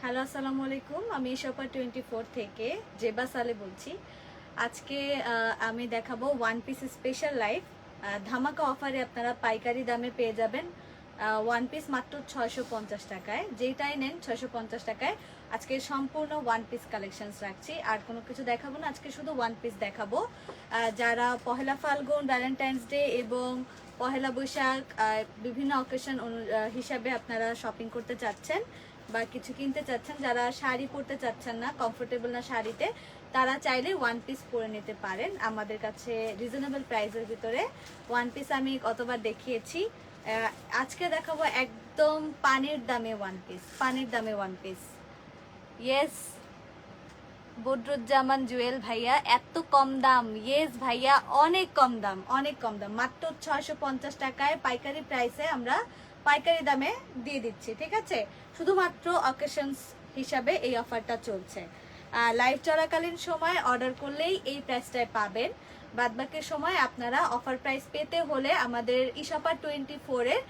Hello আসসালামু আলাইকুম, আমি শপা 24 থেকে জেবা সালে বলছি। আজকে আমি দেখাবো ওয়ান পিস স্পেশাল লাইভ ধামাকা অফারে আপনারা পাইকারি দামে পেয়ে যাবেন। ওয়ান পিস মাত্র 650 টাকায়, যেটাই নেন 650 টাকায়। আজকে সম্পূর্ণ ওয়ান পিস কালেকশনস রাখছি, আর কোনো কিছু দেখাবো না, আজকে শুধু ওয়ান পিস দেখাবো। যারা পহেলা ফাল্গুন, ভ্যালেন্টাইন্স ডে এবং পহেলা বৈশাখ বিভিন্ন অকেশন হিসাবে আপনারা শপিং করতে চাচ্ছেন বা কিছু কিনতে চাচ্ছেন, যারা শাড়ি পরতে চাচ্ছেন না, কমফোর্টেবল না শাড়িতে, তারা চাইলে ওয়ান পিস পরে নিতে পারেন আমাদের কাছে রিজনেবল প্রাইসের ভিতরে। ওয়ান পিস আমি কতবার দেখিয়েছি, আজকে দেখাবো একদম পানির দামে ওয়ান পিস, পানির দামে one piece. Yes Badruzzaman Jewel ভাইয়া, এত কম দাম? ইয়েস ভাইয়া, অনেক কম দাম, অনেক কম দাম, মাত্র 650 টাকায় পাইকারি প্রাইসে আমরা পাইকারি দামে দিয়ে দিচ্ছি, ঠিক আছে? শুধুমাত্র অকেশনস হিসাবে এই অফারটা চলছে। লাইভ চলাকালীন সময় অর্ডার করলেই এই প্রাইসটায় পাবেন। বাদবাকি সময় আপনারা অফার প্রাইস পেতে হলে আমাদের ইশপা 24-এর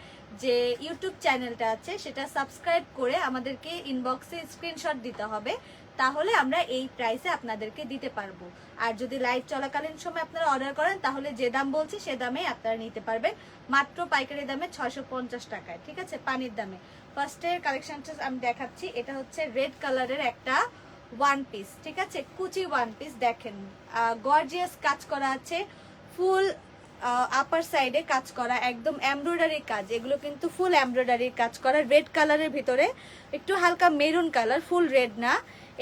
যে ইউটিউব চ্যানেলটা আছে সেটা সাবস্ক্রাইব করে আমাদেরকে ইনবক্সে স্ক্রিনশট দিতে হবে, তাহলে আমরা এই প্রাইসে আপনাদেরকে দিতে পারবো। আর যদি লাইভ চলাকালীন সময় আপনারা অর্ডার করেন তাহলে যে দাম বলছি সে দামে আপনারা নিতে পারবেন, মাত্র পাইকারি দামে 650 টাকায়, ঠিক আছে? পানির দামে। ফার্স্টের কালেকশনটা আমি দেখাচ্ছি, এটা হচ্ছে রেড কালারের একটা ওয়ান পিস, ঠিক আছে? কুচি ওয়ান পিস, দেখেন গর্জিয়াস কাজ করা আছে, ফুল আপার সাইডে কাজ করা, একদম এমব্রয়ডারি কাজ, এগুলো কিন্তু ফুল এমব্রয়ডারি কাজ করা। রেড কালারের ভিতরে একটু হালকা মেরুন কালার, ফুল রেড না,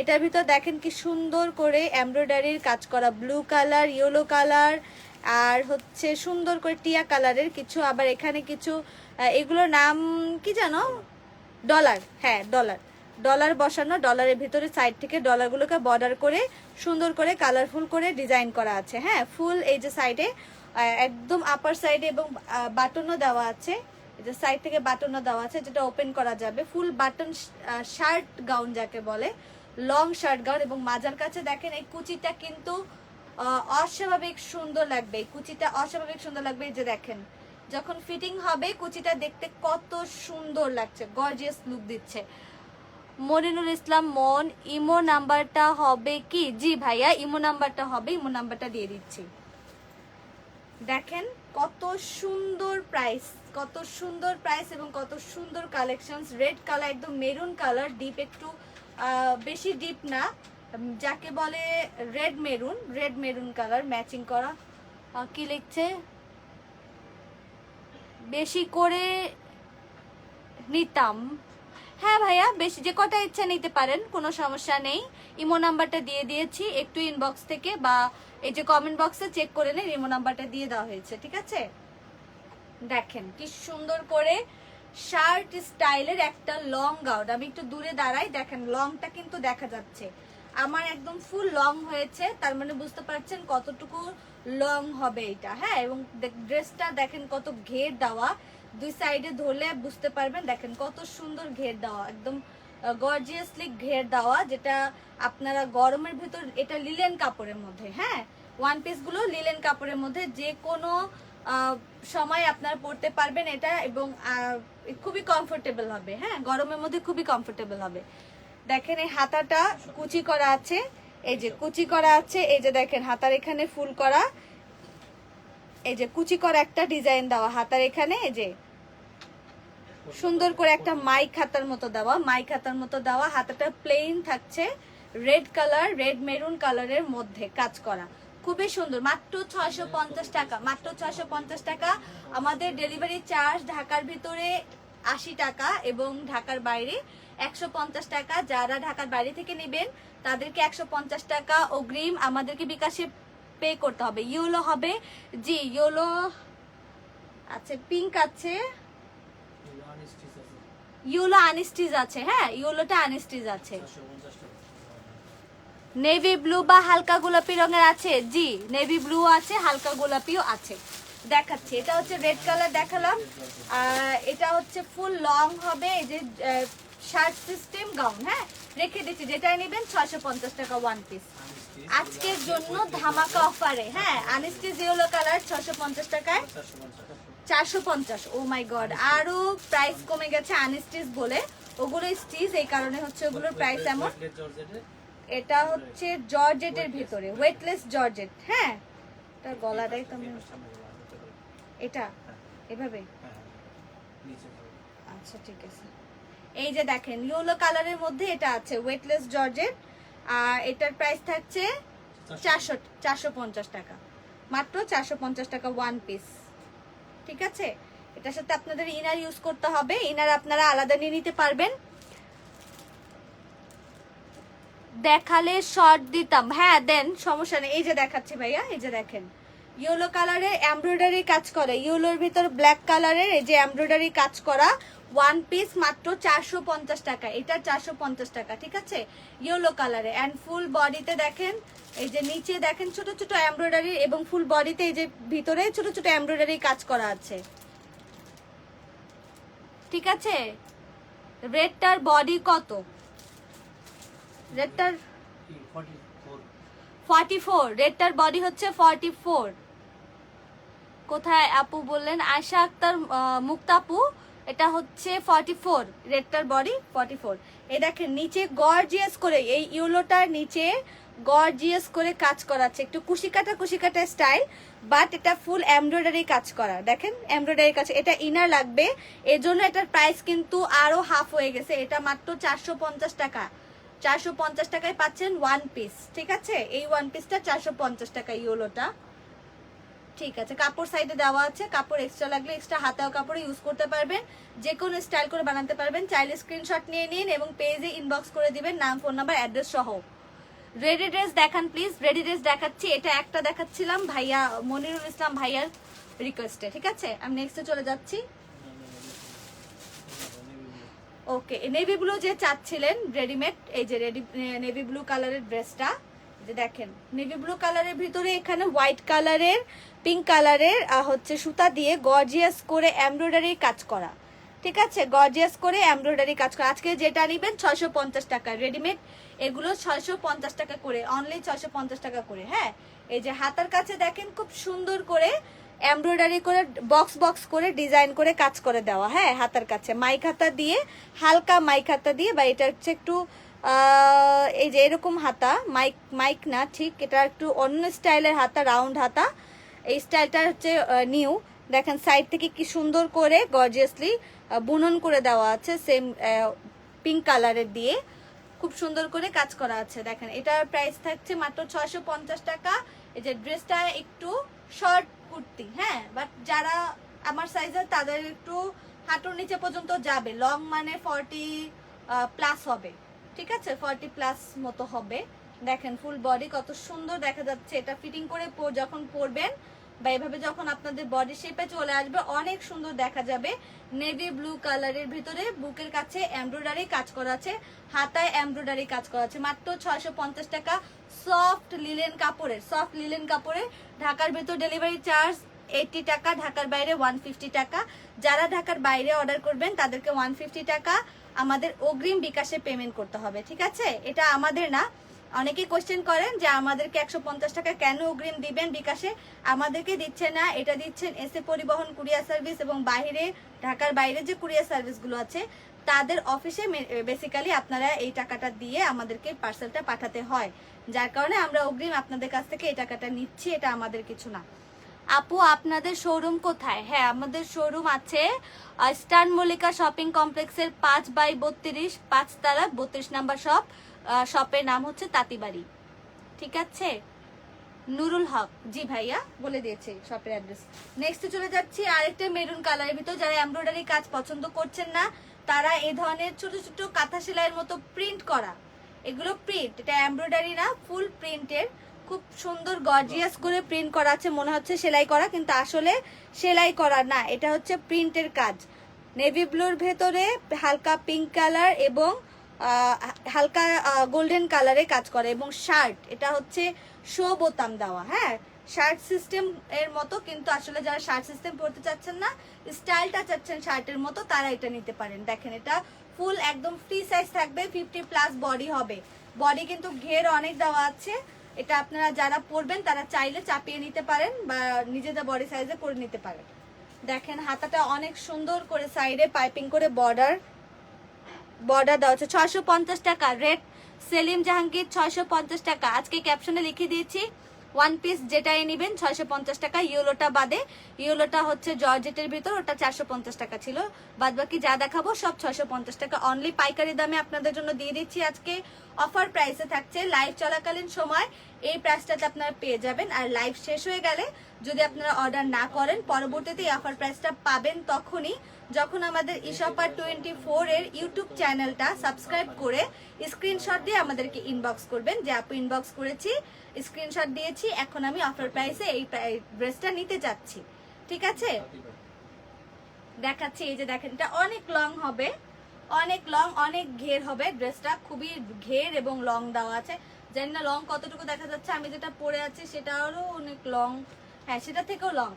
এটার ভিতর দেখেন কি সুন্দর করে এমব্রয়ডারির কাজ করা, ব্লু কালার, ইয়েলো কালার, আর হচ্ছে সুন্দর করে টিয়া কালারের কিছু, আবার এখানে কিছু এগুলোর নাম কি জানো, ডলার, হ্যাঁ ডলার, ডলার বসানো, ডলারের ভিতরে সাইড থেকে ডলারগুলোকে বর্ডার করে সুন্দর করে কালারফুল করে ডিজাইন করা আছে। হ্যাঁ, ফুল এই যে সাইডে একদম আপার সাইডে এবং বাটনও দেওয়া আছে, এই যে সাইড থেকে বাটনও দেওয়া আছে যেটা ওপেন করা যাবে। ফুল বাটন শার্ট গাউন যাকে বলে, লং শার্ট গাউন। এবং মাজার কাছে দেখেন এই কুচিটা কিন্তু অস্বাভাবিক সুন্দর লাগবে, এই কুচিটা অস্বাভাবিক সুন্দর লাগবে। এই যে দেখেন যখন ফিটিং হবে কুচিটা দেখতে কত সুন্দর লাগছে, গর্জিয়াস লুক দিচ্ছে। মনিনুল ইসলাম মন, ইমো নাম্বারটা হবে কি? জি ভাইয়া, ইমো নাম্বারটা হবে, ইমো নাম্বারটা দিয়ে দিচ্ছি। দেখেন কত সুন্দর প্রাইস, কত সুন্দর প্রাইস এবং কত সুন্দর কালেকশনস। রেড কালার, একদম মেরুন কালার, ডিপ একটু, বেশি ডিপ না, যাকে বলে red maroon, red maroon colour matching করা। কি লিখছে? বেশি করে নিতাম। হ্যাঁ ভাইয়া, বেশি যে কটা ইচ্ছা নিতে পারেন, কোনো সমস্যা নেই। ইমো নাম্বারটা দিয়ে দিয়েছি, একটু ইনবক্স থেকে বা এই যে কমেন্ট বক্সে চেক করে নেন, ইমো নাম্বারটা দিয়ে দেওয়া হয়েছে, ঠিক আছে? দেখেন কি সুন্দর করে শার্ট স্টাইলের একটা লং গাউন। আমি একটু দূরে দাঁড়াই, দেখেন লংটা কিন্তু দেখা যাচ্ছে, আমার একদম ফুল লং হয়েছে, তার মানে বুঝতে পারছেন কতটুকু লং হবে এটা। হ্যাঁ, এবং ড্রেসটা দেখেন কত ঘের দেওয়া, দুই সাইডে ধরলে বুঝতে পারবেন, দেখেন কত সুন্দর ঘের দেওয়া, একদম গর্জিয়াসলি ঘের দেওয়া, যেটা আপনারা গরমের ভিতর, এটা লিলেন কাপড়ের মধ্যে। হ্যাঁ, ওয়ান পিস গুলো লিলেন কাপড়ের মধ্যে, যে কোনো সময় আপনারা পরতে পারবেন এটা, এবং খুবই কমফোর্টেবল হবে। হ্যাঁ, গরমের মধ্যে খুবই কমফোর্টেবল হবে। দেখেন এই হাতাটা কুচি করা আছে, এই যে কুচি করা আছে, এই যে দেখেন হাতার এখানে ফুল করা, এই যে কুচি করা একটা ডিজাইন দেওয়া হাতার এখানে, এই যে সুন্দর করে একটা মাইক হাতার মতো দেওয়া, মাইক হাতার মতো দেওয়া। হাতাটা প্লেন থাকছে, রেড কালার, রেড মেরুন কালারের মধ্যে কাজ করা, খুবই সুন্দর। মাত্র 650 টাকা, মাত্র 650 টাকা। আমাদের ডেলিভারি চার্জ ঢাকার ভিতরে 80 টাকা এবং ঢাকার বাইরে 150 টাকা। যারা ঢাকার বাইরে থেকে নেবেন তাদেরকে 150 টাকা অগ্রিম আমাদেরকে বিকাশে পে করতে হবে। ইয়েলো হবে, জি ইয়েলো আছে, পিঙ্ক আছে, ইয়েলো আনস্টিচ আছে। হ্যাঁ, ইয়েলোটা আনস্টিচ আছে। নেভি ব্লু বা হালকা গোলাপি রঙের আছে, জি নেভি ব্লু আছে, হালকা গোলাপিও আছে। দেখাচ্ছি, এটা হচ্ছে রেড কালার দেখালাম, এটা হচ্ছে ফুল লং হবে, এই যে শার্ট সিস্টেম গাউন। হ্যাঁ, রেখে দিচ্ছি, যেটাই নেবেন 650 টাকা ওয়ান পিস আজকের জন্য ধামাকা অফারে। হ্যাঁ, আনস্টিচ ইয়েলো কালার 650 টাকায় 450। ও মাই গড, আরো প্রাইস কমে গেছে আনস্টিচ বলে, ওগুলো স্টিচ, এই কারণে হচ্ছে ওগুলোর প্রাইস এমন। এটা হচ্ছে জর্জেটের ভিতরে, ওয়েটলেস জর্জেট। হ্যাঁ, এটা গলাটাই তো এটা এভাবে। আচ্ছা ঠিক আছে। এই যে দেখেন ইয়েলো কালারের মধ্যে এটা আছে ওয়েটলেস জর্জেট, আর এটার প্রাইস থাকছে 450 টাকা, মাত্র 450 টাকা ওয়ান পিস। ঠিক আছে, এটার সাথে আপনাদের ইনার ইউজ করতে হবে, ইনার আপনারা আলাদা নিয়ে নিতে পারবেন। দেখালে শর্ট দিতাম, হ্যাঁ দেন, সমস্যা নেই। এই যে দেখাচ্ছি ভাইয়া, এই যে দেখেন ইয়েলো কালারের এমব্রয়ডারি কাজ করে, ইয়েলোর ভিতর ব্ল্যাক কালারের এই যে এমব্রয়ডারি কাজ করা ওয়ান পিস, মাত্র 450 টাকা। এটা 450 টাকা, ঠিক আছে, ইয়েলো কালারে। অ্যান্ড ফুল বডিতে দেখেন, এই যে নিচে দেখেন ছোট ছোট এমব্রয়ডারি, এবং ফুল বডিতে এই যে ভিতরে ছোট ছোট এমব্রয়ডারি কাজ করা আছে। ঠিক আছে, রেডটার বডি কত? রেডটার 44, রেডটার বডি হচ্ছে 44। কোথায় আপু বললেন? আয়শা আক্তার মুক্তা আপু, এটা হচ্ছে 44, রেডটার বডি 44। এই দেখেন নিচে গর্জিয়াস করে, এই ইউলোটার নিচে গর্জিয়াস করে কাজ করা আছে, একটু কুশিকাটা স্টাইল, বাট এটা ফুল এমব্রয়ডারি কাজ করা। দেখেন এমব্রয়ডারি কাজ, এটা ইনার লাগবে, এজন্য এটার প্রাইস কিন্তু আরো হাফ হয়ে গেছে। এটা মাত্র 450 টাকা, 450 টাকায় পাচ্ছেন ওয়ান পিস। ঠিক আছে, এই ওয়ান পিসটা 450 টাকা ইয়েলোটা। ঠিক আছে, কাপড় সাইডে দেওয়া আছে, কাপড় এক্সট্রা লাগলে এক্সট্রা হাতাও কাপড়ে ইউজ করতে পারবেন, যে কোনো স্টাইল করে বানাতে পারবেন। চাইলে স্ক্রিনশট নিয়ে নিন এবং পেজে ইনবক্স করে দিবেন, নাম, ফোন নাম্বার, অ্যাড্রেস সহ। রেডি ড্রেস দেখান প্লিজ, রেডি ড্রেস দেখাচ্ছি। এটা একটা দেখাচ্ছিলাম ভাইয়া মনিরুল ইসলাম ভাইয়ার রিকোয়েস্টে। ঠিক আছে, আমি নেক্সটে চলে যাচ্ছি। ওকে, নেভি ব্লু যে চাচ্ছিলেন রেডিমেড, এই যে নেভি ব্লু কালারের ড্রেসটা, যে দেখেন নেভি ব্লু কালারের ভিতরে এখানে হোয়াইট কালারের, পিঙ্ক কালারের হচ্ছে সুতা দিয়ে গর্জিয়াস করে এমব্রয়ডারি কাজ করা। ঠিক আছে, গর্জিয়াস করে এমব্রয়ডারি কাজ করা। আজকে যেটা নেবেন 650 টাকা রেডিমেড, এগুলো 650 টাকা করে, অনলি 650 টাকা করে। হ্যাঁ, এই যে হাতার কাছে দেখেন খুব সুন্দর করে এমব্রয়ডারি করে বক্স করে ডিজাইন করে কাজ করে দেওয়া। হ্যাঁ, হাতার কাছে মাইক হাতা দিয়ে, হালকা মাইক হাতা দিয়ে, বা এটা হচ্ছে একটু এই যে এরকম হাতা, মাইক না ঠিক, এটা একটু অন্য স্টাইলের হাতা, রাউন্ড হাতা। এই স্টাইলটা হচ্ছে নিউ। দেখেন সাইড থেকে কি সুন্দর করে গর্জিয়াসলি বুনন করে দেওয়া আছে, সেম পিঙ্ক কালারের দিয়ে খুব সুন্দর করে কাজ করা আছে। দেখেন এটার প্রাইস থাকছে মাত্র 650 টাকা। এই যে ড্রেসটা একটু শর্ট কুর্তি, হ্যাঁ, বাট যারা আমার সাইজের তাদের একটু হাঁটুর নিচে পর্যন্ত যাবে, লং মানে 40 প্লাস হবে। ঠিক আছে, 40 প্লাস মতো হবে। দেখেন ফুল বডি কত সুন্দর দেখা যাচ্ছে, এটা ফিটিং করে যখন পরবেন বা এভাবে যখন আপনাদের বডি শেপে চলে আসবে অনেক সুন্দর দেখা যাবে। নেভি ব্লু কালারের ভিতরে বুকের কাছে এমব্রয়ডারি কাজ করা আছে, হাতায় এমব্রয়ডারি কাজ করা আছে, মাত্র 650 টাকা। সফট লিলেন কাপড়ে, ঢাকার ভেতর ডেলিভারি চার্জ 80 টাকা, ঢাকার বাইরে 150 টাকা। যারা ঢাকার বাইরে অর্ডার করবেন তাদেরকে 150 টাকা আমাদের অগ্রিম বিকাশে পেমেন্ট করতে হবে। ঠিক আছে, এটা আমাদের না, অনেকেই কোশ্চেন করেন যে আমাদেরকে 150 টাকা কেন অগ্রিম দিবেন বিকাশে। আমাদেরকে দিচ্ছে না, এটা দিচ্ছেন এসএ পরিবহন কুরিয়ার সার্ভিস এবং বাইরে, ঢাকার বাইরে যে কুরিয়ার সার্ভিসগুলো আছে তাদের অফিসে বেসিক্যালি আপনারা এই টাকাটা দিয়ে আমাদেরকে পার্সেলটা পাঠাতে হয়, যার কারণে আমরা অগ্রিম আপনাদের কাছ থেকে এই টাকাটা নিচ্ছি, এটা আমাদের কিছু না। আপু আপনাদের শোরুম কোথায়? হ্যাঁ, আমাদের শোরুম আছে স্টান মল্লিকা শপিং কমপ্লেক্সের 5/32 5 তালা 32 নাম্বার শপ। শপের নাম হচ্ছে তাঁতিবাড়ি। ঠিক আছে, নুরুল হক, জি ভাইয়া বলে দিয়েছে শপের অ্যাড্রেস। নেক্সট চলে যাচ্ছি আরেকটা মেরুন কালারের ভিতর। যারা এমব্রয়ডারি কাজ পছন্দ করছেন না তারা এই ধরনের ছোট ছোট কাঁথা সেলাইয়ের মতো প্রিন্ট করা, এগুলো প্রিন্ট, এটা এমব্রয়ডারি না, ফুল প্রিন্টের, খুব সুন্দর গর্জিয়াস করে প্রিন্ট করা আছে, মনে হচ্ছে সেলাই করা কিন্তু আসলে সেলাই করা না, এটা হচ্ছে প্রিন্টের কাজ। নেভি ব্লুর ভেতরে হালকা পিঙ্ক কালার এবং হালকা গোল্ডেন কালারে কাজ করে, এবং শার্ট, এটা হচ্ছে শো বোতাম দেওয়া। হ্যাঁ, শার্ট সিস্টেম এর মতো, কিন্তু আসলে যারা শার্ট সিস্টেম পরতে চাচ্ছেন না, স্টাইলটা চাচ্ছেন শার্টের মতো, তারা এটা নিতে পারেন। দেখেন এটা ফুল একদম ফ্রি সাইজ থাকবে, 50 প্লাস বডি হবে, বডি কিন্তু ঘের অনেক দেওয়া আছে। এটা আপনারা যারা পরবেন তারা চাইলে চাপিয়ে নিতে পারেন বা নিজেদের বডি সাইজে করে নিতে পারেন। দেখেন হাতাটা অনেক সুন্দর করে সাইডে পাইপিং করে বর্ডার বর্ডার দেওয়া আছে 650 টাকা। রেড সেলিম জাহাঙ্গীর 650 টাকা। আজকে ক্যাপশনে লিখে দিয়েছি ওয়ান পিস যেটাই নেবেন 650 টাকা। ইয়েলোটা বাদে, ইয়েলোটা হচ্ছে জর্জেটের ভিতর, ওটা 450 টাকা ছিল। বাদ বাকি যা দেখাবো সব 650 টাকা অনলি। পাইকারি দামে আপনাদের জন্য দিয়ে দিচ্ছি আজকে, অফার প্রাইসে থাকছে। লাইভ চলাকালীন সময় এই প্রাইসটাতে আপনারা পেয়ে যাবেন। আর লাইভ শেষ হয়ে গেলে যদি আপনারা অর্ডার না করেন, পরবর্তীতে এই অফার প্রাইসটা পাবেন তখনই যখন আমাদের ইশপার 24 এর ইউটিউব চ্যানেলটা সাবস্ক্রাইব করে স্ক্রিনশট দিয়ে আমাদেরকে ইনবক্স করবেন যে আপু ইনবক্স করেছি, স্ক্রিনশট দিয়েছি, এখন আমি অফার প্রাইসে এই ড্রেসটা নিতে যাচ্ছি। ঠিক আছে, দেখাচ্ছি। এই যে দেখেন, এটা অনেক লং হবে, অনেক লং, অনেক ঘের হবে। ড্রেসটা খুবই ঘের এবং লং দেওয়া আছে। জানি না লং কতটুকু দেখা যাচ্ছে, আমি যেটা পরে আছি সেটা আরো অনেক লং, হ্যাঁ সেটা থেকেও লং।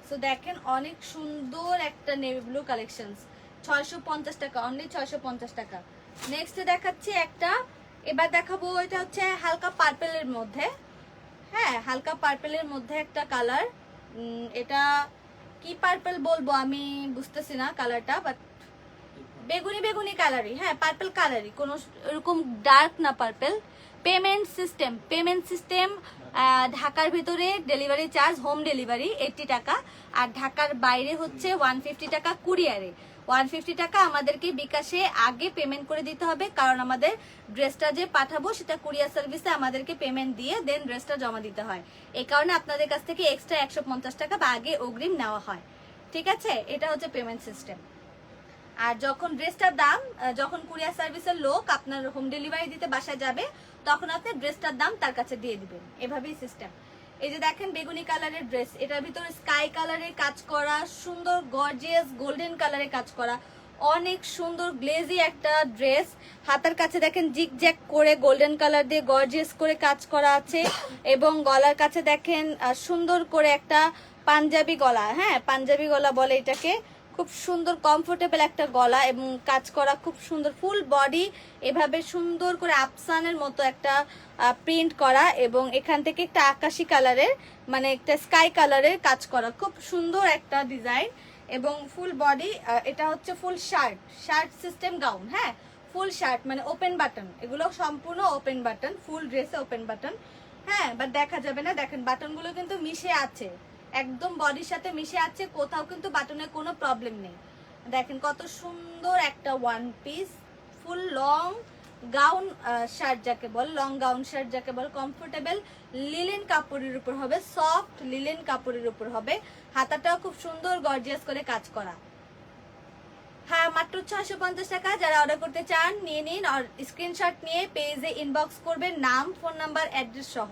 সো দেখেন অনেক সুন্দর একটা নেভি ব্লু কালেকশন, 650 টাকা অনলি, 650 টাকা। নেক্সট দেখাচ্ছি একটা, এবার দেখাবো এটা হচ্ছে হালকা পার্পেলের মধ্যে, হ্যাঁ হালকা পার্পেলের মধ্যে একটা কালার। এটা কি পার্পেল বলবো আমি বুঝতেছি না কালারটা, বাট বেগুনি বেগুনি কালারই, হ্যাঁ পার্পেল কালারই, কোনো এরকম ডার্ক না পার্পেল। পেমেন্ট সিস্টেম ঢাকার ভিতরে ডেলিভারি চার্জ হোম ডেলিভারি 80 টাকা, আর ঢাকার বাইরে হচ্ছে 150 টাকা কুরিয়ারে। 150 টাকা আমাদেরকে বিকাশে আগে পেমেন্ট করে দিতে হবে, কারণ আমাদের ড্রেসটা যে পাঠাবো সেটা কুরিয়ার সার্ভিসে আমাদেরকে পেমেন্ট দিয়ে দেন ড্রেসটা জমা দিতে হয়। এই কারণে আপনাদের কাছ থেকে এক্সট্রা 150 টাকা বা আগে অগ্রিম নেওয়া হয়। ঠিক আছে, এটা হচ্ছে পেমেন্ট সিস্টেম। আর যখন ড্রেসটার দাম, যখন কুরিয়ার সার্ভিসের লোক আপনার হোম ডেলিভারি দিতে বাসায় যাবে, তখন আপনি ড্রেসটার দাম তার কাছে দিয়ে দিবেন, এভাবেই সিস্টেম। এই যে দেখেন বেগুনি কালারের ড্রেস, এটার ভিতরে স্কাই কালারের কাজ করা, সুন্দর গর্জিয়াস গোল্ডেন কালারের কাজ করা, অনেক সুন্দর গ্লেজি একটা ড্রেস। হাতার কাছে দেখেন জিগ জ্যাক করে গোল্ডেন কালার দিয়ে গর্জিয়াস করে কাজ করা আছে, এবং গলার কাছে দেখেন সুন্দর করে একটা পাঞ্জাবি গলা, হ্যাঁ পাঞ্জাবি গলা বলে এটাকে। খুব সুন্দর কমফোর্টেবল একটা গলা এবং কাজ করা খুব সুন্দর, ফুল বডি এভাবে সুন্দর করে আফসানের মতো একটা প্রিন্ট করা, এবং এখান থেকে একটা আকাশি কালারের মানে একটা স্কাই কালারের কাজ করা, খুব সুন্দর একটা ডিজাইন। এবং ফুল বডি, এটা হচ্ছে ফুল শার্ট সিস্টেম গাউন, হ্যাঁ ফুল শার্ট মানে ওপেন বাটন, এগুলো সম্পূর্ণ ওপেন বাটন, ফুল ড্রেসে ওপেন বাটন, হ্যাঁ বাট দেখা যাবে না। দেখেন বাটনগুলো কিন্তু মিশে আছে, একদম বডির সাথে মিশে আছে, কোথাও কিন্তু বাটনের কোনো প্রবলেম নেই। দেখেন কত সুন্দর একটা one piece full long gown shirt যাকে বল, লং গাউন শার্ট যাকে বল, কমফোর্টেবল লিলেন কাপড়ের উপর হবে, সফট লিলেন কাপড়ের উপর হবে। হাতাটাও খুব সুন্দর গর্জিয়াস করে কাজ করা। হ্যাঁ মাত্র 650 টাকা। যারা অর্ডার করতে চান নিয়ে নিন, আর স্ক্রিনশট নিয়ে পেজে ইনবক্স করবেন নাম, ফোন নাম্বার, অ্যাড্রেস সহ।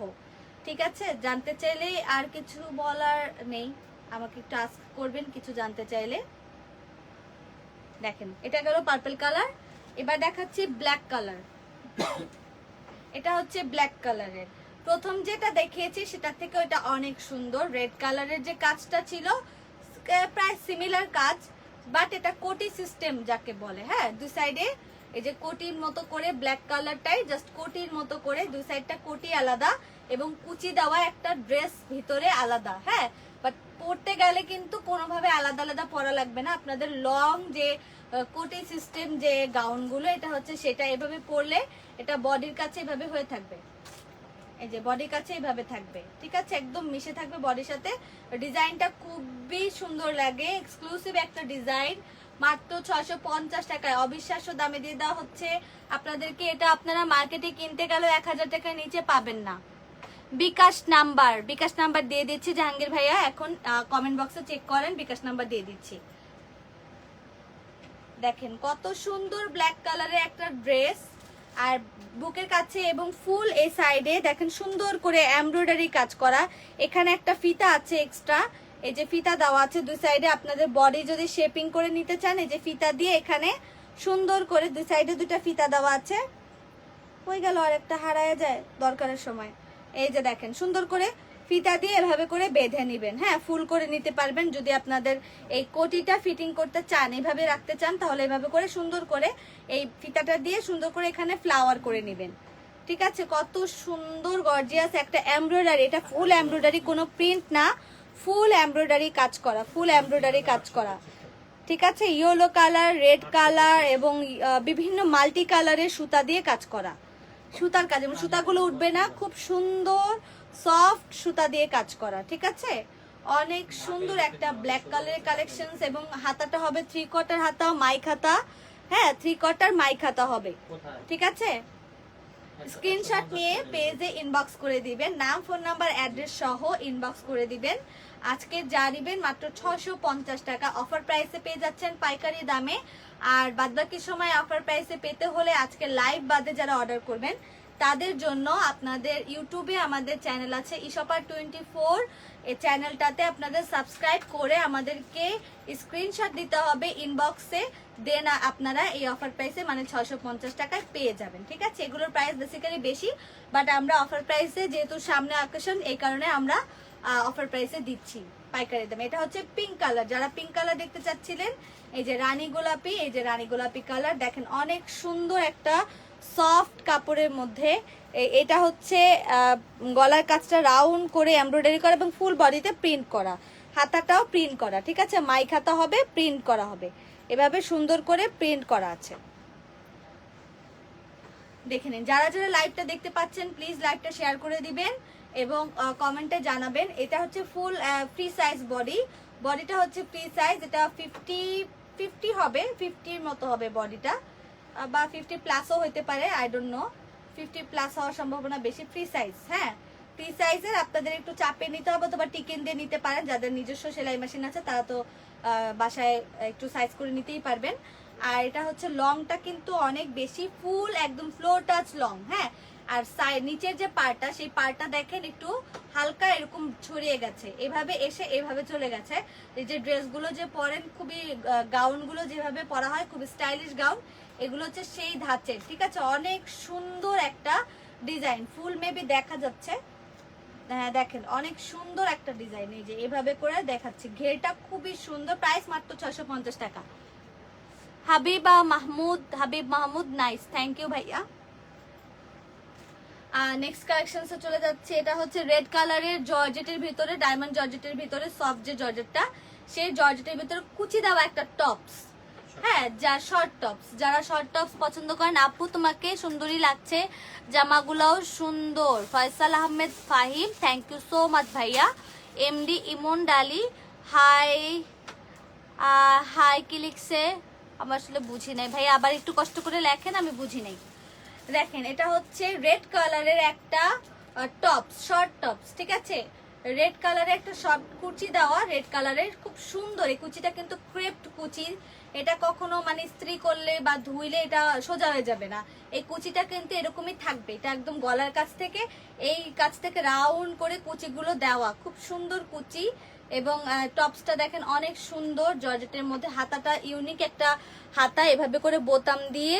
ঠিক আছে, জানতে চাইলে আর কিছু বলার নেই, আমাকে একটু আস্ক করবেন কিছু জানতে চাইলে। দেখেন এটা গেল পার্পল কালার, এবার দেখাচ্ছি ব্ল্যাক কালার। এটা হচ্ছে ব্ল্যাক কালারের, প্রথম যেটা দেখিয়েছি সেটা থেকে ওটা অনেক সুন্দর। রেড কালারের যে কাজটা ছিল প্রায় সিমিলার কাজ, বাট এটা কোটি সিস্টেম যাকে বলে, হ্যাঁ দুই সাইডে এই যে কোটির মতো করে, ব্ল্যাক কালারটাই জাস্ট কোটির মতো করে, দুই সাইডটা কোটি আলাদা এবং কুচি দেওয়া একটা ড্রেস ভিতরে আলাদা, হ্যাঁ বাট পরতে গেলে কিন্তু কোনোভাবে আলাদা আলাদা পরা লাগবে না। আপনাদের লং যে কোটি সিস্টেম যে গাউনগুলো, এটা হচ্ছে সেটা, এভাবে পরলে এটা বডির কাছে এভাবে হয়ে থাকবে, এই যে বডির কাছে এইভাবে থাকবে, ঠিক আছে একদম মিশে থাকবে বডির সাথে। ডিজাইনটা খুবই সুন্দর লাগে, এক্সক্লুসিভ একটা ডিজাইন, মাত্র 650 টাকায় অবিশ্বাস্য দামে দিয়ে দেওয়া হচ্ছে আপনাদেরকে। এটা আপনারা মার্কেটে কিনতে গেলে 1000 টাকার নিচে পাবেন না। বিকাশ নাম্বার দিয়ে দিচ্ছি জাহাঙ্গীর ভাইয়া, এখন কমেন্ট বক্সে চেক করেন, বিকাশ নাম্বার দিয়ে দিচ্ছি। দেখেন কত সুন্দর ব্ল্যাক কালারের একটা ড্রেস, আর বুকের কাছে এবং ফুল এই সাইডে দেখেন সুন্দর করে এমব্রয়ডারি কাজ করা। এখানে একটা ফিতা আছে এক্সট্রা, এই যে ফিতা দেওয়া আছে দুই সাইডে, আপনাদের বডি যদি শেপিং করে নিতে চান এই যে ফিতা দিয়ে এখানে সুন্দর করে দুই সাইডে দুইটা ফিতা দেওয়া আছে। হয়ে গেল, আর একটা হারায় যায় দরকারের সময়। এই যে দেখেন সুন্দর করে ফিতা দিয়ে এভাবে করে বেঁধে নিবেন, হ্যাঁ ফুল করে নিতে পারবেন। যদি আপনাদের এই কোটিটা ফিটিং করতে চান, এইভাবে রাখতে চান, তাহলে এভাবে করে সুন্দর করে এই ফিতাটা দিয়ে সুন্দর করে এখানে ফ্লাওয়ার করে নেবেন। ঠিক আছে, কত সুন্দর গর্জিয়াস একটা এমব্রয়ডারি, এটা ফুল এমব্রয়ডারি, কোনো প্রিন্ট না, ফুল এমব্রয়ডারি কাজ করা, ফুল এমব্রয়ডারি কাজ করা। ঠিক আছে, ইয়েলো কালার, রেড কালার এবং বিভিন্ন মাল্টি কালারের সুতা দিয়ে কাজ করা, সুতার কাজ এবং সুতাগুলো উঠবে না, খুব সুন্দর সফট সুতা দিয়ে কাজ করা। ঠিক আছে, অনেক সুন্দর একটা ব্ল্যাক কালারের কালেকশন এবং হাতাটা হবে 3/4 হাতা, মাইক হাতা। হ্যাঁ, 3/4 মাইক হাতা হবে। ঠিক আছে, স্ক্রিনশট নিয়ে পেজে ইনবক্স করে দিবেন, নাম ফোন নাম্বার অ্যাড্রেস সহ ইনবক্স করে দিবেন। আজকে যা নিবেন মাত্র 650 টাকা অফার প্রাইসে পেয়ে যাচ্ছেন পাইকারি দামে। আর বাদবাকি সময় অফার প্রাইসে পেতে হলে আজকে লাইভ বাদে যারা অর্ডার করবেন তাদের জন্য আপনাদের ইউটিউবে আমাদের চ্যানেল আছে ইশপার 24, এই চ্যানেলটাতে আপনাদের সাবস্ক্রাইব করে আমাদেরকে স্ক্রিনশট দিতে হবে ইনবক্সে, দেন আপনারা এই অফার প্রাইসে মানে 650 টাকায় পেয়ে যাবেন। ঠিক আছে, এগুলোর প্রাইস বেসিক্যালি বেশি, বাট আমরা অফার প্রাইসে যেহেতু সামনে অকেশন এই কারণে আমরা অফার প্রাইসে দিচ্ছি পাইকারি দামে। এটা হচ্ছে পিঙ্ক কালার, যারা পিঙ্ক কালার দেখতে চাচ্ছিলেন এই যে রানী গোলাপি, এই যে রানী গোলাপি কালার দেখেন, অনেক সুন্দর একটা সফট কাপড়ের মধ্যে। এটা হচ্ছে গলার কাজটা রাউন্ড করে এমব্রয়ডারি করা এবং ফুল বডিতে প্রিন্ট করা, হাতাটাও প্রিন্ট করা। ঠিক আছে, মাইক হাতা হবে, প্রিন্ট করা হবে, এভাবে সুন্দর করে প্রিন্ট করা আছে। দেখে নিন, যারা যারা লাইভটা দেখতে পাচ্ছেন প্লিজ লাইভটা শেয়ার করে দিবেন এবং কমেন্টে জানাবেন। এটা হচ্ছে ফুল ফ্রি সাইজ বডি, বডিটা হচ্ছে ফ্রি সাইজ, এটা 50 হবে, 50-র মতো হবে বডিটা, বা 50 প্লাসও হইতে পারে, আই ডোন্ট নো, 50 প্লাস হওয়ার সম্ভাবনা বেশি। ফ্রি সাইজ, হ্যাঁ ফ্রি সাইজের, আপনাদের একটু চাপে নিতে হবে অথবা টিকেন দিয়ে নিতে পারেন, যাদের নিজস্ব সেলাই মেশিন আছে তারা তো বাসায় একটু সাইজ করে নিতেই পারবেন। আর এটা হচ্ছে লংটা কিন্তু অনেক বেশি, ফুল একদম ফ্লোর টাচ লং। হ্যাঁ, আর নিচের যে পার্টটা সেই পার্টটা দেখেন একটু হালকা এরকম ছড়িয়ে গেছে, এভাবে এসে এভাবে চলে গেছে। এই যে ড্রেসগুলো যে পরেন, খুবই গাউনগুলো যেভাবে পরা হয় খুব স্টাইলিশ গাউন, এগুলো হচ্ছে সেই ধাঁচের। ঠিক আছে, অনেক সুন্দর একটা ডিজাইন, ফুল মেবি দেখা যাচ্ছে, হ্যাঁ দেখেন অনেক সুন্দর একটা ডিজাইন, এই যে এভাবে করে দেখাচ্ছি, ঘেরটা খুবই সুন্দর। প্রাইস মাত্র 650 টাকা। Habib Mahmud nice, thank you ভাইয়া। নেক্সট কালেকশনসে চলে যাচ্ছে, এটা হচ্ছে রেড কালারের জর্জেটের ভিতরে, ডায়মন্ড জর্জেটের ভিতরে সফট যে জর্জেটটা, সেই জর্জেটের ভিতরে কুচি দেওয়া একটা টপস। হ্যাঁ, যারা শর্ট টপস পছন্দ করেন, আপু তোমাকে সুন্দরী লাগছে, জামাগুলাও সুন্দর। Faisal Ahmed Fahim, thank you so much ভাইয়া। MD Emon Dali, hi high কি লিখছে আমার আসলে বুঝি নাই ভাইয়া, আবার একটু কষ্ট করে লেখেন, আমি বুঝি নাই। দেখেন এটা হচ্ছে রেড কালারের একটা টপস, শর্ট টপস। ঠিক আছে, রেড কালারের একটা শর্ট কুচি দেওয়া, রেড কালারের খুব সুন্দর। এই কুচিটা কিন্তু ক্রেপ্ট কুচি, এটা কখনো মানে ইস্ত্রি করলে বা ধুইলে এটা সোজা হয়ে যাবে না, এই কুচিটা কিন্তু এরকমই থাকবে। এটা একদম গলার কাছ থেকে এই কাছ থেকে রাউন্ড করে কুচিগুলো দেওয়া, খুব সুন্দর কুচি। এবং টপসটা দেখেন অনেক সুন্দর জর্জেটের মধ্যে, হাতাটা ইউনিক একটা হাতা, এভাবে করে বোতাম দিয়ে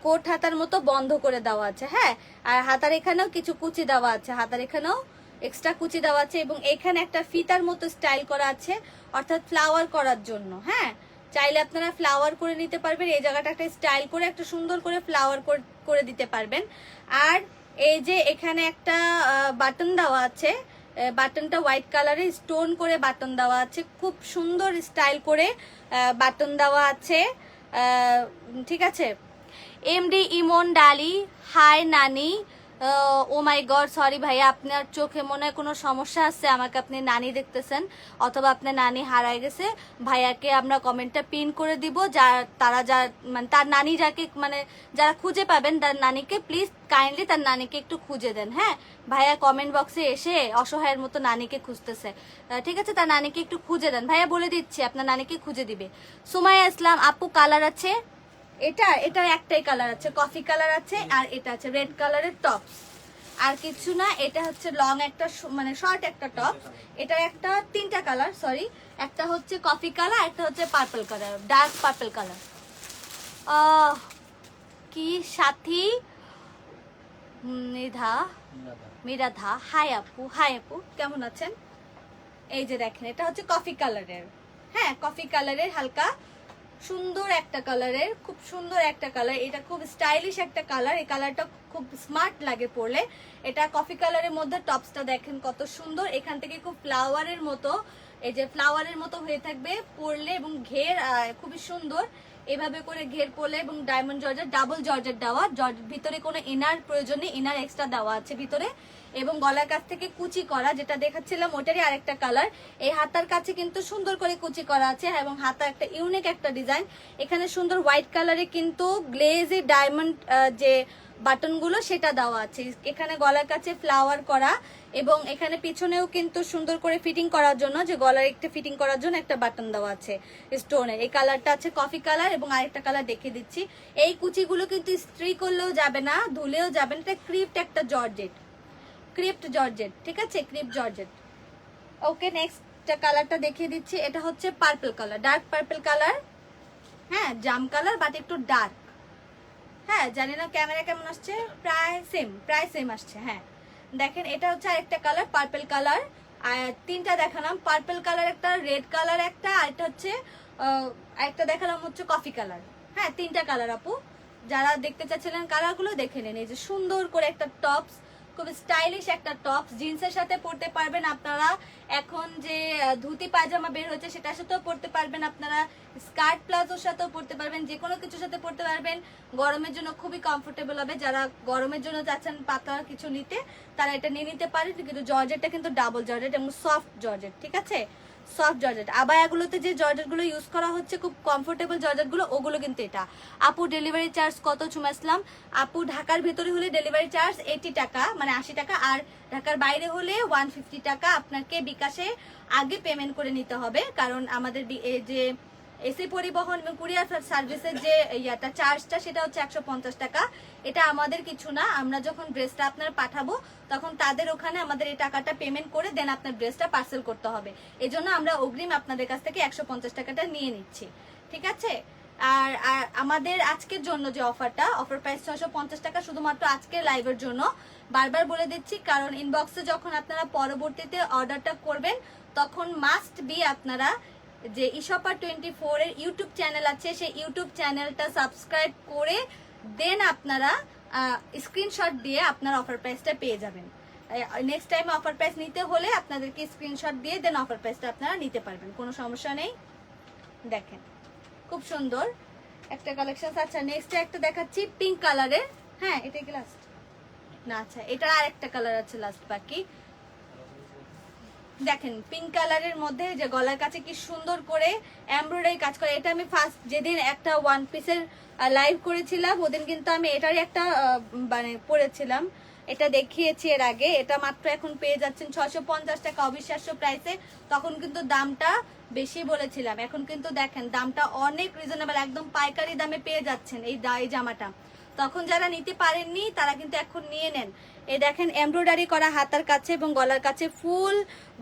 কোট হাতার মতো বন্ধ করে দেওয়া আছে। হ্যাঁ, আর হাতার এখানেও কিছু কুচি দেওয়া আছে, হাতার এখানেও এক্সট্রা কুচি দেওয়া আছে এবং এখানে একটা ফিতার মতো স্টাইল করা আছে, অর্থাৎ ফ্লাওয়ার করার জন্য। হ্যাঁ, চাইলে আপনারা ফ্লাওয়ার করে নিতে পারবেন, এই জায়গাটা একটা স্টাইল করে একটা সুন্দর করে ফ্লাওয়ার করে দিতে পারবেন। আর এই যে এখানে একটা বাটন দেওয়া আছে, বাটনটা হোয়াইট কালারের স্টোন করে বাটন দেওয়া আছে, খুব সুন্দর স্টাইল করে বাটন দেওয়া আছে। ঠিক আছে, এমডি ইমন ডালি, হাই নানি। ও মাই গড, সরি ভাইয়া, আপনার চোখে মনে হয় কোনো সমস্যা আছে, আমাকে আপনি নানি দেখতেছেন অথবা আপনার নানি হারায় গেছে। ভাইয়াকে আমরা কমেন্টটা পিন করে দিব, তারা মানে তার নানি যাকে মানে যারা খুঁজে পাবেন তার নানিকে প্লিজ কাইন্ডলি তার নানিকে একটু খুঁজে দেন। হ্যাঁ, ভাইয়া কমেন্ট বক্সে এসে অসহায়ের মতো নানিকে খুঁজতেছে। ঠিক আছে, তার নানিকে একটু খুঁজে দেন, ভাইয়া বলে দিচ্ছি আপনার নানিকে খুঁজে দিবে। সুমাইয়া ইসলাম আপু, কালার আছে এটা একটাই কালার আছে, কফি কালার আছে, আর এটা আছে রেড কালারের টপস, আর কিছু না। এটা হচ্ছে লং একটা মানে শর্ট একটা টপস, এটা একটা 3টা কালার, সরি, একটা হচ্ছে কফি কালার, একটা হচ্ছে purple colour, dark purple colour. কি সাথী মিরাধা, হাই আপু কেমন আছেন? এই যে দেখেন এটা হচ্ছে কফি কালারের, হ্যাঁ কফি কালারের হালকা সুন্দর একটা কালারের, খুব সুন্দর একটা কালার, এটা খুব স্টাইলিশ একটা কালার, এই কালারটা খুব স্মার্ট লাগে পরলে। এটা কফি কালারের মধ্যে টপসটা দেখেন কত সুন্দর, এখান থেকে খুব ফ্লাওয়ারের মতো এই যে ফ্লাওয়ারের মতো হয়ে থাকবে পরলে, এবং ঘের খুবই সুন্দর এভাবে করে ঘের পরলে, এবং ডায়মন্ড জর্জেট, ডাবল জর্জেট দেওয়া, ভিতরে কোনো ইনার প্রয়োজন নেই, ইনার এক্সট্রা দেওয়া আছে ভিতরে, এবং গলার কাছ থেকে কুচি করা, যেটা দেখাচ্ছিলাম ওটারই আরেকটা কালার। এই হাতার কাছে কিন্তু সুন্দর করে কুচি করা আছে, এবং হাতা একটা ইউনিক একটা ডিজাইন। এখানে সুন্দর হোয়াইট কালারে কিন্তু গ্লেজি ডায়মন্ড যে বাটনগুলো সেটা দেওয়া আছে। এখানে গলার কাছে ফ্লাওয়ার করা, এবং এখানে পিছনেও কিন্তু সুন্দর করে ফিটিং করার জন্য, যে গলার একটা ফিটিং করার জন্য একটা বাটন দেওয়া আছে স্টোনের। এই কালারটা আছে কফি কালার, এবং আরেকটা কালার দেখিয়ে দিচ্ছি। এই কুচিগুলো কিন্তু ইস্ত্রি করলেও যাবে না, ধুলেও যাবে না, এটা ক্রিপ্ট একটা জর্জেট, ক্রিপ্ট জর্জেট, ঠিক আছে, ক্রিপ্ট জর্জেট। ওকে, নেক্সট কালারটা দেখিয়ে দিচ্ছি। এটা হচ্ছে purple colour, dark purple colour, হ্যাঁ জাম কালার বাট একটু ডার্ক। হ্যাঁ জানি না ক্যামেরা কেমন আসছে, প্রায় সেম আসছে। হ্যাঁ দেখেন, এটা হচ্ছে আরেকটা কালার পার্পল কালার, আর তিনটা দেখালাম, পার্পল কালার একটা, রেড কালার একটা, আর একটা হচ্ছে একটা দেখালাম হচ্ছে কফি কালার। হ্যাঁ তিনটা কালার আপু, যারা দেখতে চাচ্ছিলেন কালারগুলো দেখে নেন। এই যে সুন্দর করে একটা টপস, খুব স্টাইলিশ একটা টপস, জিন্সের সাথে পরতে পারবেন আপনারা। এখন যে ধুতি পায়জামা বের হচ্ছে সেটার সাথেও পরতে পারবেন আপনারা, স্কার্ট প্লাজোর সাথেও পরতে পারবেন, যে কোনো কিছুর সাথে পরতে পারবেন। গরমের জন্য খুবই কমফোর্টেবল হবে, যারা গরমের জন্য চাচ্ছেন পাতলা কিছু নিতে তারা এটা নিয়ে নিতে পারেন। কিন্তু জর্জেটটা কিন্তু ডাবল জর্জেট এবং সফট জর্জেট, ঠিক আছে, সফট জর্জেট। আবায়াগুলোতে যে জর্জেটগুলো ইউজ করা হচ্ছে খুব কমফোর্টেবল জর্জেটগুলো, ওগুলো কিন্তু এটা। আপু ডেলিভারি চার্জ কত চুমাইছিলাম? আপু ঢাকার ভেতরে হলে ডেলিভারি চার্জ 80 টাকা, মানে 80 টাকা, আর ঢাকার বাইরে হলে 150 টাকা আপনাকে বিকাশে আগে পেমেন্ট করে নিতে হবে। কারণ আমাদের যে এসি পরিবহন এবং কুরিয়ার সার্ভিসের যে ইয়াটা চার্জটা সেটা হচ্ছে 150 টাকা। এটা আমাদের কিছু না, আমরা যখন ড্রেসটা আপনার পাঠাবো তখন তাদের ওখানে আমাদের এই টাকাটা পেমেন্ট করে দেন আপনার ড্রেসটা পার্সেল করতে হবে। এই জন্য আমরা অগ্রিম আপনাদের কাছ থেকে 150 টাকাটা নিয়ে নিচ্ছি, ঠিক আছে। আর আমাদের আজকের জন্য যে অফারটা, অফার প্রাইস 650 টাকা শুধুমাত্র আজকের লাইভের জন্য। বারবার বলে দিচ্ছি, কারণ ইনবক্সে যখন আপনারা পরবর্তীতে অর্ডারটা করবেন তখন মাস্ট বি আপনারা যে ইশপার 24 এর ইউটিউব চ্যানেল আছে, সেই ইউটিউব চ্যানেলটা সাবস্ক্রাইব করে দেন আপনারা স্ক্রিনশট দিয়ে আপনার অফার প্রাইসটা পেয়ে যাবেন। নেক্সট টাইম অফার প্রাইস নিতে হলে আপনাদেরকে স্ক্রিনশট দিয়ে দেন অফার প্রাইসটা আপনারা নিতে পারবেন, কোনো সমস্যা নেই। দেখেন খুব সুন্দর একটা কালেকশন। আচ্ছা নেক্সট একটা দেখাচ্ছি পিঙ্ক কালারের। হ্যাঁ এটা কি লাস্ট না? আচ্ছা এটা আর একটা কালার আছে লাস্ট বাকি। দেখেন পিঙ্ক কালারের মধ্যে যে গলার কাছে কি সুন্দর করে এমব্রয়ডারি কাজ করে। এটা আমি ফার্স্ট যেদিন একটা ওয়ান পিসের লাইভ করেছিলাম ওদিন কিন্তু আমি এটারই একটা মানে পরেছিলাম, এটা দেখিয়েছি এর আগে। এটা মাত্র এখন পেয়ে যাচ্ছেন 650 টাকা অবিশ্বাস্য প্রাইসে। তখন কিন্তু দামটা বেশি বলেছিলাম, এখন কিন্তু দেখেন দামটা অনেক রিজনেবল, একদম পাইকারি দামে পেয়ে যাচ্ছেন এই জামাটা। তখন যারা নিতে পারেননি তারা কিন্তু এখন নিয়ে নেন। এই দেখেন এমব্রয়ডারি করা হাতার কাছে এবং গলার কাছে ফুল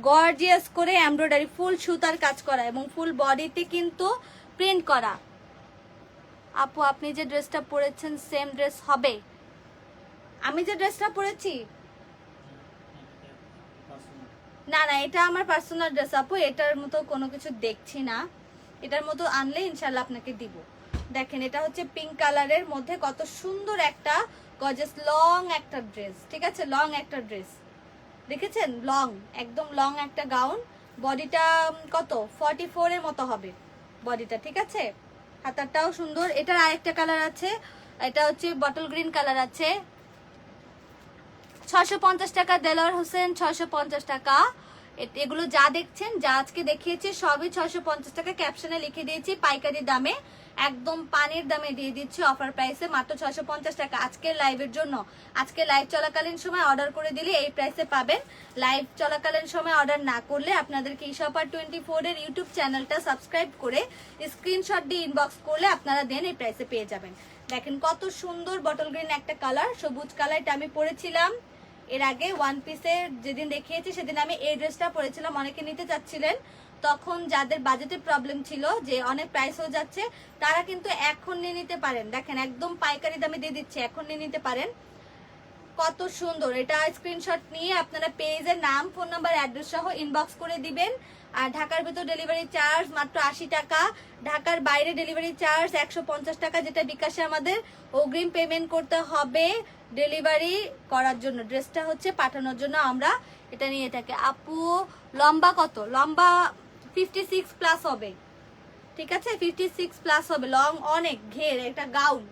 গর্জিয়াস করে এমব্রয়ডারি, ফুল সুতার কাজ করা এবং ফুল বডিতে কিন্তু প্রিন্ট করা। আপু আপনি যে ড্রেসটা পরেছেন সেম ড্রেস হবে? আমি যে ড্রেসটা পরেছি না না, এটা আমার পার্সোনাল ড্রেস আপু, এটার মতো কোনো কিছু দেখছি না। এটার মতো আনলে ইনশাল্লাহ আপনাকে দিব। দেখেন এটা হচ্ছে পিঙ্ক কালারের মধ্যে কত সুন্দর একটা গর্জিয়াস লং একটা ড্রেস, ঠিক আছে, লং একটা ড্রেস দেখেছেন, লং একদম লং একটা গাউন। বডিটা কত 44 এর মতো হবে বডিটা, ঠিক আছে। হাতারটাও সুন্দর। এটার আরেকটা কালার আছে, এটা হচ্ছে বটল গ্রিন কালার আছে। 650 টাকা দেলোয়ার হোসেন, 650 টাকা। এগুলো যা দেখছেন, যা আজকে দেখিয়েছি সবই 650 টাকা। ক্যাপশনে লিখে দিয়েছি পাইকারি দামে, একদম পানির দামে দিয়ে দিচ্ছি অফার প্রাইসে মাত্র 650 টাকা আজকের লাইভের জন্য। আজকে লাইভ চলাকালীন সময় অর্ডার করে দিলে এই প্রাইসে পাবেন। লাইভ চলাকালীন সময় অর্ডার না করলে আপনাদেরকে ইশপার 24 এর ইউটিউব চ্যানেলটা সাবস্ক্রাইব করে স্ক্রিনশট দিয়ে ইনবক্স করলে আপনারা দেন এই প্রাইসে পেয়ে যাবেন। দেখেন কত সুন্দর বটল গ্রিন একটা কালার, সবুজ কালার। এটা আমি পরেছিলাম এর আগে ওয়ান পিসের যেদিন দেখিয়েছি সেদিন আমি এই ড্রেসটা পরেছিলাম। অনেকে নিতে চাচ্ছিলেন, তখন যাদের বাজেটের প্রবলেম ছিল যে অনেক প্রাইস হয়ে যাচ্ছে তারা কিন্তু এখন নিয়ে নিতে পারেন। দেখেন একদম পাইকারি দামে দিয়ে দিচ্ছে, এখন নিয়ে নিতে পারেন। কত সুন্দর এটা। স্ক্রিনশট নিয়ে আপনারা পেজের নাম, ফোন নাম্বার, অ্যাড্রেস সহ ইনবক্স করে দিবেন। আর ঢাকার ভিতর ডেলিভারি চার্জ মাত্র 80 টাকা, ঢাকার বাইরে ডেলিভারি চার্জ 150 টাকা, যেটা বিকাশে আমাদের অগ্রিম পেমেন্ট করতে হবে ডেলিভারি করার জন্য, ড্রেসটা হচ্ছে পাঠানোর জন্য আমরা এটা নিয়ে থাকি। আপু লম্বা কত? লম্বা 56 প্লাস হবে, ঠিক আছে? 56 প্লাস হবে, লং অনেক, ঘের, একটা গাউন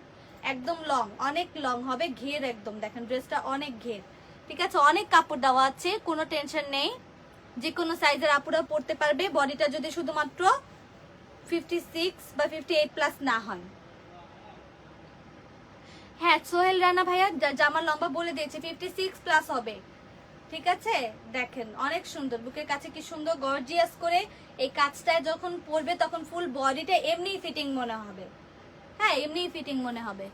একদম লং, অনেক লং হবে, ঘের একদম, দেখেন ড্রেসটা অনেক ঘের, ঠিক আছে? অনেক কাপড় দেওয়া আছে, কোনো টেনশন নেই, যে কোনো সাইজের আপুরা পরতে পারবে। বডিটা যদি শুধুমাত্র 56 বা 58 প্লাস না হয়। হ্যাঁ সোহেল রানা ভাইয়া জামার লম্বা বলে দিয়েছে, 56 প্লাস হবে, ঠিক আছে? দেখেন অনেক সুন্দর, বুকের কাছে কি সুন্দর গর্জিয়াস করে এই কাজটায় যখন পরবে তখন ফুল বডিটা এমনিই ফিটিং মনে হবে, হ্যাঁ এমনিই ফিটিং মনে হবে।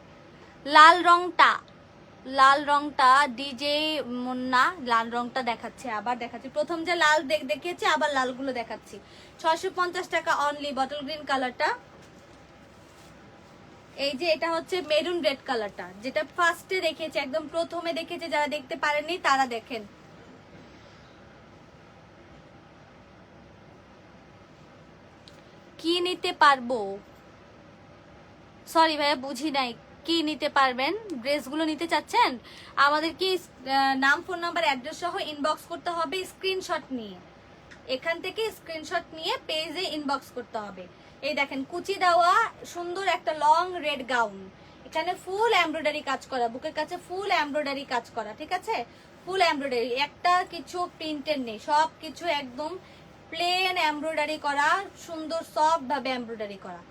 লাল রংটা ডিজে মুন্না লাল রংটা দেখাচ্ছে, আবার দেখাচ্ছি, প্রথম যে লাল দেখিয়েছি আবার লালগুলো দেখাচ্ছি। 650 টাকা অনলি, বটল গ্রিন কালারটা। এই যে এটা হচ্ছে মেরুন রেড কালারটা, যেটা ফার্স্টে দেখিয়েছি, একদম প্রথমে দেখেছে, যারা দেখতে পারেননি তারা দেখেন। কি নিতে পারবো, সরি ভাইয়া বুঝি নাই, কি নিতে পারবেন? ড্রেসগুলো নিতে চাচ্ছেন? আমাদের কি নাম, ফোন নাম্বার, অ্যাড্রেস সহ ইনবক্স করতে হবে স্ক্রিনশট নিয়ে, এখান থেকে স্ক্রিনশট নিয়ে পেজে ইনবক্স করতে হবে। এই দেখেন কুচি দেওয়া সুন্দর একটা লং রেড গাউন, এখানে ফুল এমব্রয়ডারি কাজ করা, বুকের কাছে ফুল এমব্রয়ডারি কাজ করা, ঠিক আছে? ফুল এমব্রয়ডারি, একটা কিছু প্রিন্টের নেই, সব কিছু একদম প্লেন এমব্রয়ডারি করা, সুন্দর সফট ভাবে এমব্রয়ডারি করা।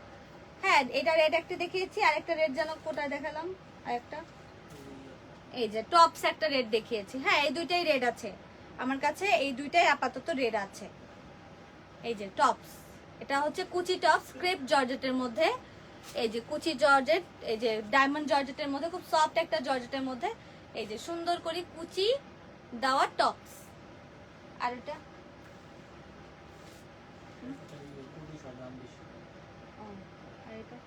হ্যাঁ এটা রেড একটা দেখিয়েছি, আর একটা রেড যেন কোটায় দেখালাম, আর একটা এই যে টপস একটা রেড দেখিয়েছি। হ্যাঁ এই দুইটাই রেড আছে আমার কাছে, এই দুইটাই আপাতত রেড আছে। এই যে টপস, এটা হচ্ছে কুচি টপস, ক্রেপ জর্জেটের মধ্যে, এই যে কুচি জর্জেট, এই যে ডায়মন্ড জর্জেটের মধ্যে, খুব সফট একটা জর্জেটের মধ্যে, এই যে সুন্দর করে কুচি দেওয়া টপস। আর এটা আর এটা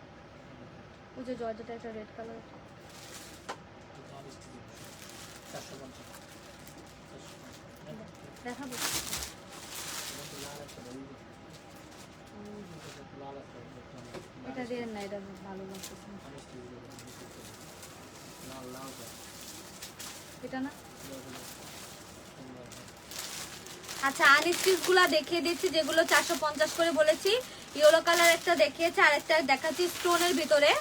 ওই যে জর্জেটের একটা রেড কালার, দেখাবো এটা দিয়ে না, এটা ভালো লাগতেছে এটা না। আচ্ছা আনস্টিচ গুলা দেখিয়ে দিচ্ছি, যেগুলো 450 করে বলেছি। ইয়েলো কালার একটা দেখিয়েছে, আর একটা দেখাচ্ছি স্টোনের ভিতরে,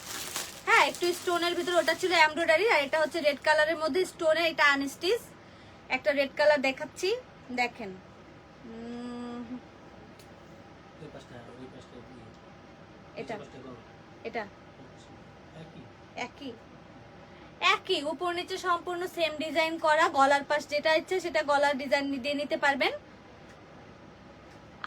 হ্যাঁ একটু স্টোনের ভিতরে, ওটা ছিল এমব্রয়ডারি, আর এটা হচ্ছে রেড কালারের মধ্যে স্টোনের, এটা আনস্টিচ। একটা রেড কালার দেখাচ্ছি, দেখেন এটা এটা একই একই, উপর নিচে সম্পূর্ণ সেম ডিজাইন করা, গলার পাশ যেটা ইচ্ছে সেটা গলার ডিজাইন দিয়ে নিতে পারবেন।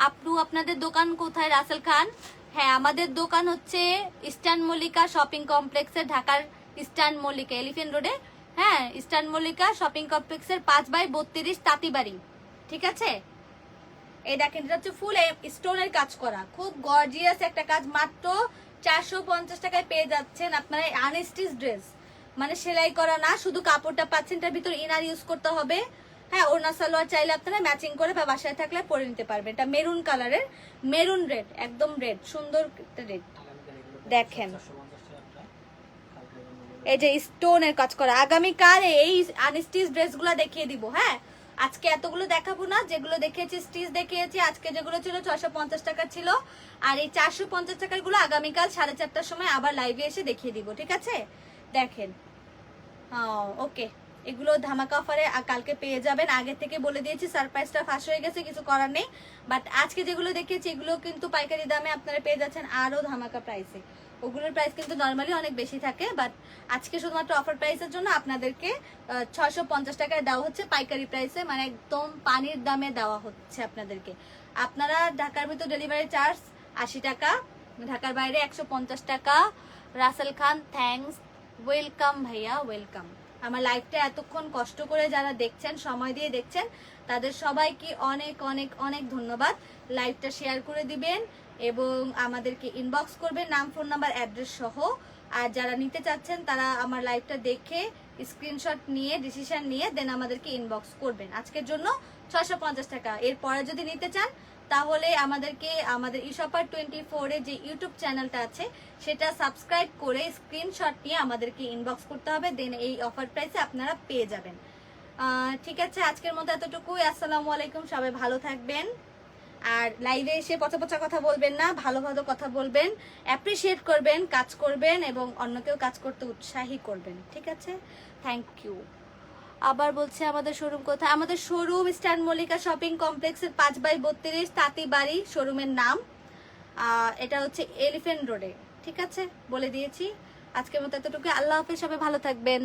আপু আপনাদের দোকান কোথায়? রাসেল খান। হ্যাঁ আমাদের দোকান হচ্ছে ইস্টার্ন মল্লিকা শপিং কমপ্লেক্সে, ঢাকার ইস্টার্ন মল্লিকা এলিফ্যান্ট রোডে, হ্যাঁ ইস্টার্ন মল্লিকা শপিং কমপ্লেক্সের 5/32 তাঁতিবাড়ি, ঠিক আছে? এই দেখেন এটা হচ্ছে ফুল স্টোনের কাজ করা, খুব গর্জিয়াস একটা কাজ, মাত্র 450 টাকায় পেয়ে যাচ্ছেন আপনারা আনস্টিচ ড্রেস, মানে সেলাই করা না, শুধু কাপড়টা পাচ্ছেন, তার ভিতর ইনার ইউজ করতে হবে। হ্যাঁ ওড়না সালোয়ার চাইলে আপনারা ম্যাচিং করে বা বাসায় থাকলে পরে নিতে পারবেন। এটা মেরুন কালারের, মেরুন রেড, একদম রেড, সুন্দর একটা রেড, দেখেন এই যে স্টোনের কাজ করা। আগামীকাল এই আনস্টিচ ড্রেসগুলো দেখিয়ে দিব, হ্যাঁ আজকে এতগুলো দেখাবো না, যেগুলো দেখিয়েছি স্টিচ দেখিয়েছি, আজকে যেগুলো ছিল 650 টাকা ছিল, আর এই 450 টাকার গুলো আগামীকাল 4:30টার সময় আবার লাইভে এসে দেখিয়ে দিব, ঠিক আছে? দেখেন ওকে, এগুলো ধামাকা অফারে কালকে পেয়ে যাবেন, আগে থেকে বলে দিয়েছি, সারপ্রাইজটা ফাঁস হয়ে গেছে, কিছু করার নেই। বাট আজকে যেগুলো দেখিয়েছি এগুলো কিন্তু পাইকারি দামে আপনারা পেয়ে যাচ্ছেন আরো ধামাকা প্রাইসে, ওগুলোর প্রাইস কিন্তু নর্মালি অনেক বেশি থাকে, বাট আজকে শুধুমাত্র অফার প্রাইসের জন্য আপনাদেরকে 650 টাকায় দেওয়া হচ্ছে পাইকারি প্রাইসে, মানে একদম পানির দামে দেওয়া হচ্ছে আপনাদেরকে। আপনারা ঢাকার ভিতর ডেলিভারি চার্জ 80 টাকা, ঢাকার বাইরে 150 টাকা। রাসেল খান থ্যাঙ্কস, ওয়েলকাম ভাইয়া ওয়েলকাম। আমার লাইভটা এতক্ষণ কষ্ট করে যারা দেখছেন, সময় দিয়ে দেখছেন, তাদের সবাইকে অনেক অনেক অনেক ধন্যবাদ। লাইভটা শেয়ার করে দিবেন এবং আমাদেরকে ইনবক্স করবেন নাম, ফোন নাম্বার, অ্যাড্রেস সহ। আর যারা নিতে চাচ্ছেন তারা আমার লাইভটা দেখে স্ক্রিনশট নিয়ে ডিসিশন নিয়ে দেন আমাদেরকে ইনবক্স করবেন। আজকের জন্য 650 টাকা। এরপরে যদি নিতে চান তাহলে আমাদেরকে আমাদের ইশপার 24 এর যে ইউটিউব চ্যানেলটা আছে সেটা সাবস্ক্রাইব করে স্ক্রিনশট নিয়ে আমাদেরকে ইনবক্স করতে হবে, দেন এই অফার প্রাইসে আপনারা পেয়ে যাবেন। ঠিক আছে আজকের মতো এতটুকুই। আসসালামু আলাইকুম, সবাই ভালো থাকবেন। আর লাইভে এসে পচা পচা কথা বলবেন না, ভালো ভালো কথা বলবেন, অ্যাপ্রিসিয়েট করবেন, কাজ করবেন এবং অন্যকেও কাজ করতে উৎসাহী করবেন, ঠিক আছে? Thank you. আবার বলছে আমাদের শোরুম কোথায়? আমাদের শোরুম স্ট্যান্ড মল্লিকা শপিং কমপ্লেক্সের 5/32 তাঁতিবাড়ি শোরুমের নাম। এটা হচ্ছে এলিফ্যান্ট রোডে, ঠিক আছে? বলে দিয়েছি। আজকের মতো এতটুকু। আল্লাহ হাফেজ, সবাই ভালো থাকবেন।